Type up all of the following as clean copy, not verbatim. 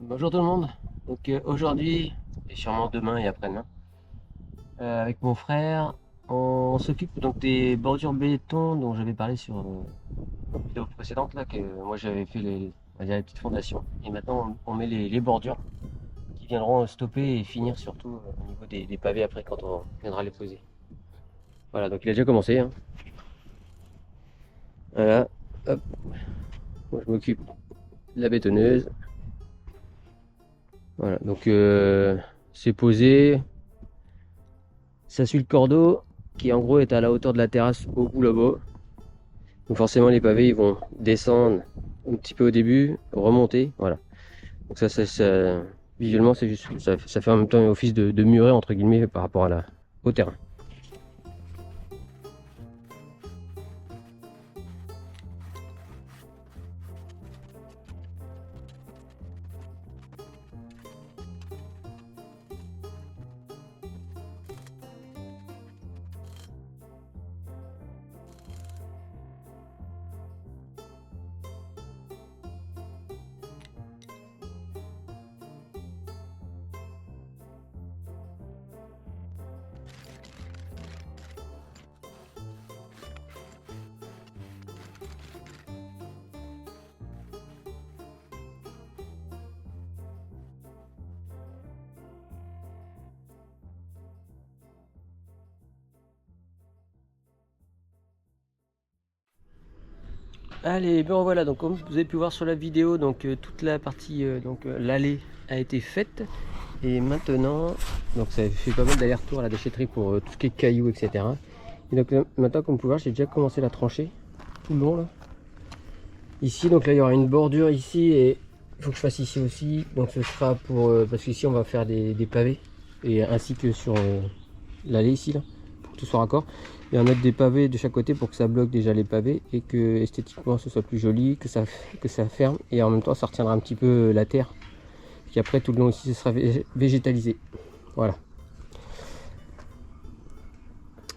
Bonjour tout le monde. Donc aujourd'hui, et sûrement demain et après-demain, avec mon frère, on s'occupe donc des bordures béton dont j'avais parlé sur une vidéo précédente là, que moi j'avais fait on va dire les petites fondations. Et maintenant on met les bordures qui viendront stopper et finir surtout au niveau des pavés après quand on viendra les poser. Voilà, donc il a déjà commencé, hein. Voilà, hop, moi je m'occupe de la bétonneuse. Voilà, donc c'est posé. Ça suit le cordeau qui en gros est à la hauteur de la terrasse au bout là-bas. Donc forcément les pavés ils vont descendre un petit peu au début, remonter, voilà. Donc visuellement c'est juste ça fait en même temps office de muret entre guillemets par rapport au terrain. Allez, ben voilà, donc comme vous avez pu voir sur la vidéo, donc toute la partie, l'allée a été faite. Et maintenant, donc ça fait pas mal d'aller-retour à la déchetterie pour tout ce qui est cailloux, etc. Et donc maintenant, comme vous pouvez voir, j'ai déjà commencé la tranchée tout le long là. Ici, donc là, il y aura une bordure ici et il faut que je fasse ici aussi. Donc ce sera pour, parce qu'ici on va faire des pavés et ainsi que sur l'allée ici là, pour que tout soit raccord. Et on va mettre des pavés de chaque côté pour que ça bloque déjà les pavés et que esthétiquement ce soit plus joli, que ça ferme et en même temps ça retiendra un petit peu la terre. Puis après tout le long ici ce sera végétalisé. Voilà.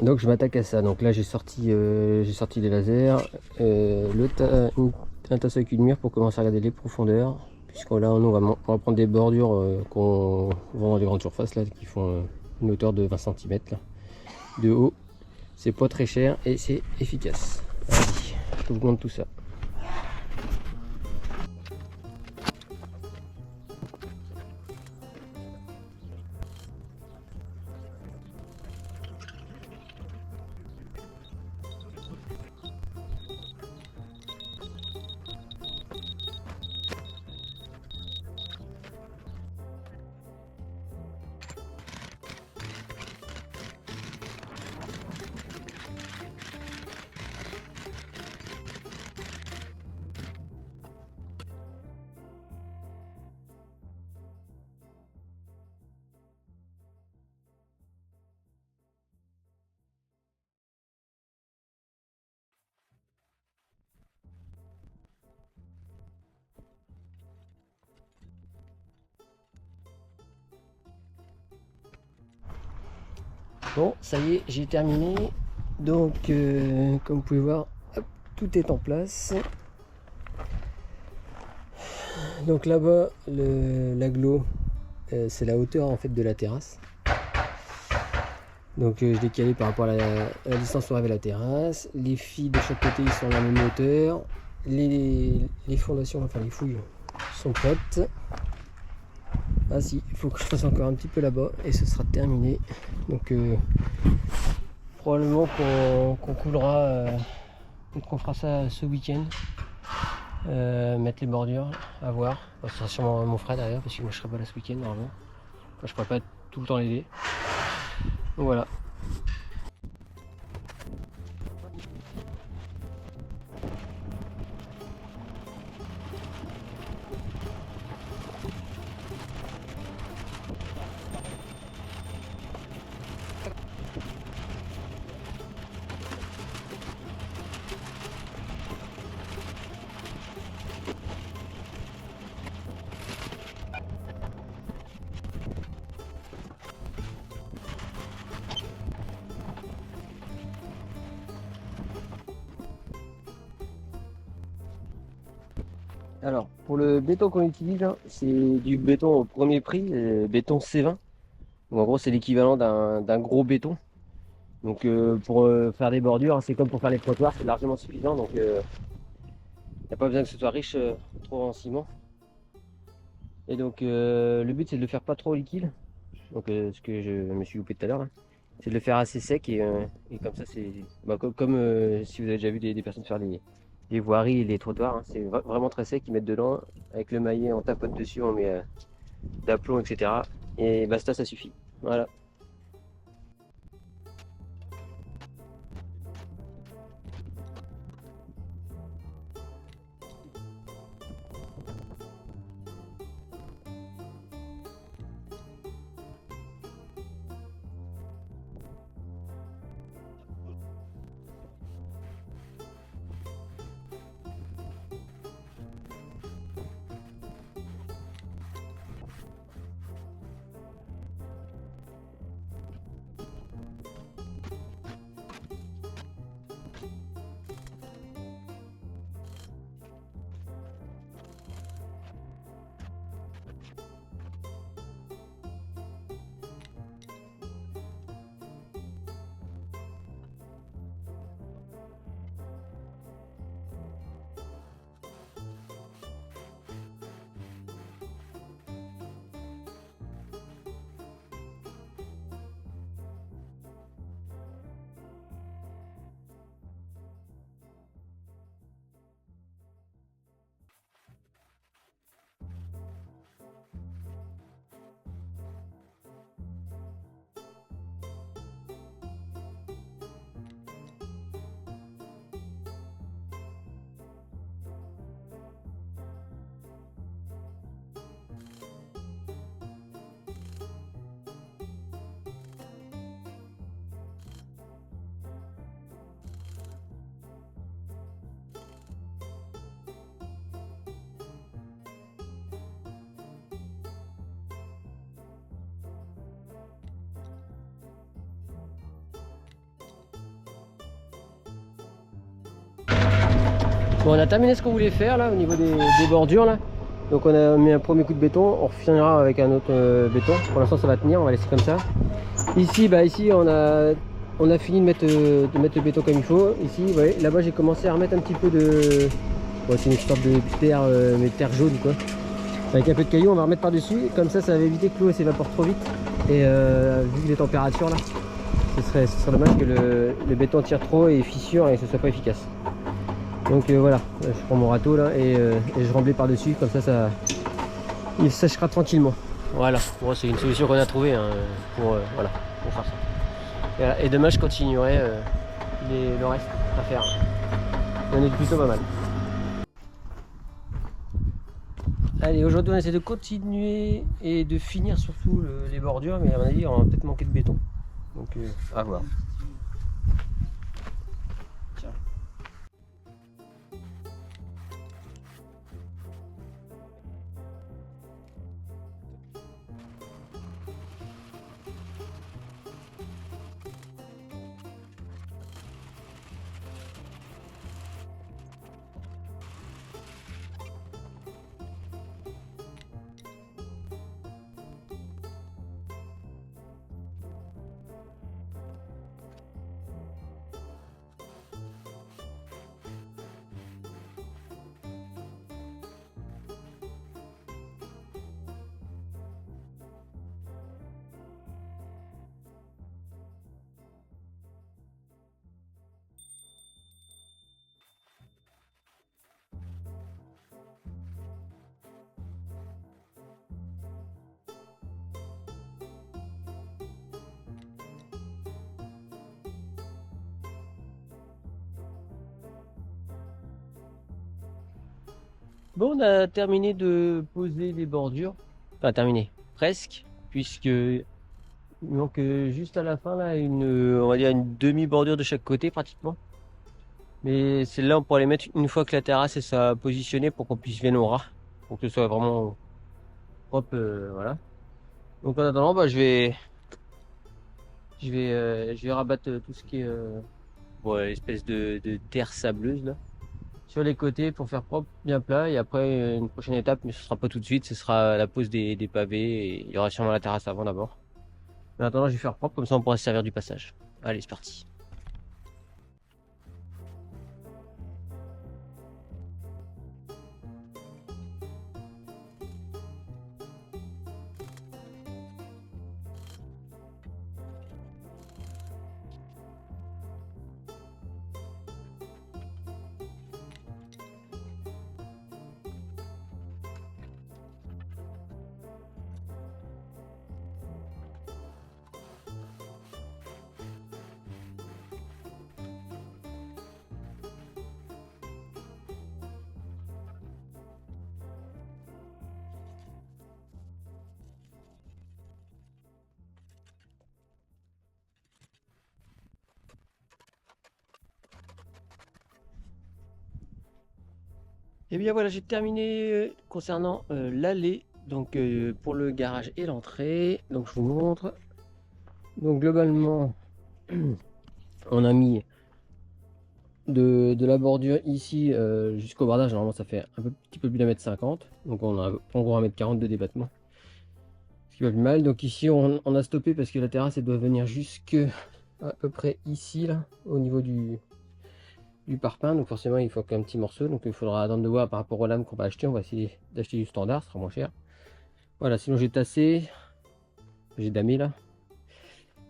Donc je m'attaque à ça. Donc là j'ai sorti les lasers, un tasse avec une mire pour commencer à regarder les profondeurs. Puisque là on va prendre des bordures qu'on vend dans les grandes surfaces là, qui font une hauteur de 20 cm là, de haut. C'est pas très cher et c'est efficace. Allez, je vous montre tout ça. Bon, ça y est, j'ai terminé. Donc, comme vous pouvez voir, hop, tout est en place. Donc là-bas, l'agglo, c'est la hauteur en fait de la terrasse. Donc je l'ai calé par rapport à la distance où arrive la terrasse. Les fils de chaque côté ils sont à la même hauteur. Les fondations, enfin les fouilles sont prêtes. Ah si, il faut que je fasse encore un petit peu là-bas et ce sera terminé. Donc probablement qu'on coulera, qu'on fera ça ce week-end. Mettre les bordures, à voir. Bon, ce sera sûrement mon frère derrière parce que moi je serai pas là ce week-end normalement. Enfin, je pourrais pas tout le temps l'aider. Donc voilà. Alors, pour le béton qu'on utilise, hein, c'est du béton au premier prix, béton C20. Donc, en gros, c'est l'équivalent d'un gros béton. Donc, pour faire des bordures, hein, c'est comme pour faire les trottoirs, c'est largement suffisant. Donc, il n'y a pas besoin que ce soit riche trop en ciment. Et donc, le but, c'est de le faire pas trop liquide. Donc, ce que je me suis loupé tout à l'heure, là, c'est de le faire assez sec. Et comme ça, c'est bah, comme si vous avez déjà vu des personnes faire les voiries et les trottoirs, hein, c'est vraiment très sec. Ils mettent dedans, avec le maillet, on tapote dessus, on met d'aplomb, etc. Et basta, ça suffit. Voilà. Bon, on a terminé ce qu'on voulait faire là au niveau des bordures là. Donc on a mis un premier coup de béton, on finira avec un autre béton. Pour l'instant ça va tenir, on va laisser comme ça. Ici, ici on a fini de mettre le béton comme il faut. Ici, vous voyez, là-bas j'ai commencé à remettre un petit peu de... Bon, c'est une sorte de terre, mais terre jaune quoi. Avec un peu de cailloux, on va remettre par-dessus. Comme ça va éviter que l'eau s'évapore trop vite. Et vu les températures là, ce serait dommage que le béton tire trop et fissure et que ce soit pas efficace. Donc voilà, je prends mon râteau là et je remblais par dessus, comme ça il séchera tranquillement. Voilà, bon, c'est une solution qu'on a trouvée hein, voilà, pour faire ça. Et, voilà. Et demain je continuerai le reste à faire. On est plutôt pas mal. Allez, aujourd'hui on essaie de continuer et de finir surtout les bordures, mais à mon avis on va peut-être manquer de béton. Donc à voir. Bon, on a terminé de poser les bordures. Enfin, terminé, presque, puisque il manque juste à la fin là on va dire une demi-bordure de chaque côté pratiquement. Mais celle-là, on pourrait les mettre une fois que la terrasse est ça positionnée pour qu'on puisse venir au ras, pour que ce soit vraiment propre, voilà. Donc en attendant, je vais rabattre tout ce qui est bon, l'espèce de terre sableuse là. sur les côtés pour faire propre, bien plat. Et après, une prochaine étape, mais ce sera pas tout de suite, ce sera la pose des pavés. Et il y aura sûrement la terrasse avant d'abord. Mais en attendant, je vais faire propre, comme ça on pourra se servir du passage. Allez, c'est parti. Et bien voilà, j'ai terminé concernant l'allée, donc pour le garage et l'entrée. Donc je vous montre. Donc globalement, on a mis de la bordure ici jusqu'au bordage. Normalement, ça fait un petit peu plus d'1,50 m. Donc on a en gros 1,40 m de débattement. Ce qui va plus mal. Donc ici, on a stoppé parce que la terrasse, elle doit venir jusque à peu près ici, là, au niveau du parpaing. Donc forcément, il faut qu'un petit morceau. Donc il faudra attendre de voir par rapport aux lames qu'on va acheter. On va essayer d'acheter du standard, ce sera moins cher. Voilà, sinon j'ai tassé, j'ai damé là.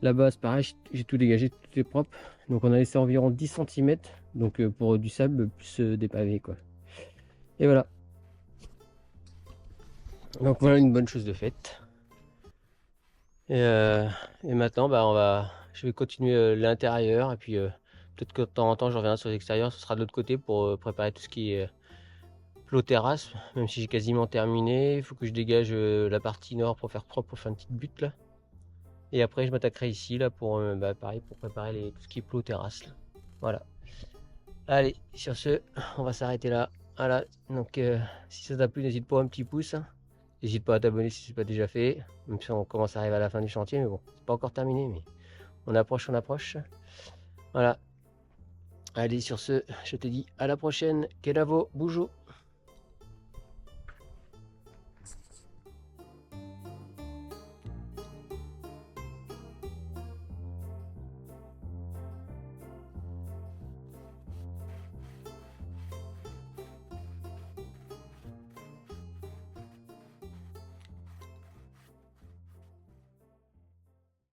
Là-bas, c'est pareil, j'ai tout dégagé, tout est propre. Donc on a laissé environ 10 cm, donc pour du sable plus des pavés quoi. Et voilà. Donc voilà une bonne chose de faite. Et maintenant, bah je vais continuer l'intérieur et puis peut-être que de temps en temps je reviendrai sur l'extérieur. Ce sera de l'autre côté pour préparer tout ce qui est plot terrasse. Même si j'ai quasiment terminé, il faut que je dégage la partie nord pour faire propre, pour faire une petite butte là. Et après, je m'attaquerai ici, là, pour, pareil, pour préparer tout ce qui est plot terrasse. Là. Voilà. Allez, sur ce, on va s'arrêter là. Voilà. Donc, si ça t'a plu, n'hésite pas à un petit pouce. N'hésite pas à t'abonner si ce n'est pas déjà fait. Même si on commence à arriver à la fin du chantier, mais bon, c'est pas encore terminé, mais on approche, on approche. Voilà. Allez, sur ce, je te dis à la prochaine. Kelavo, boujou.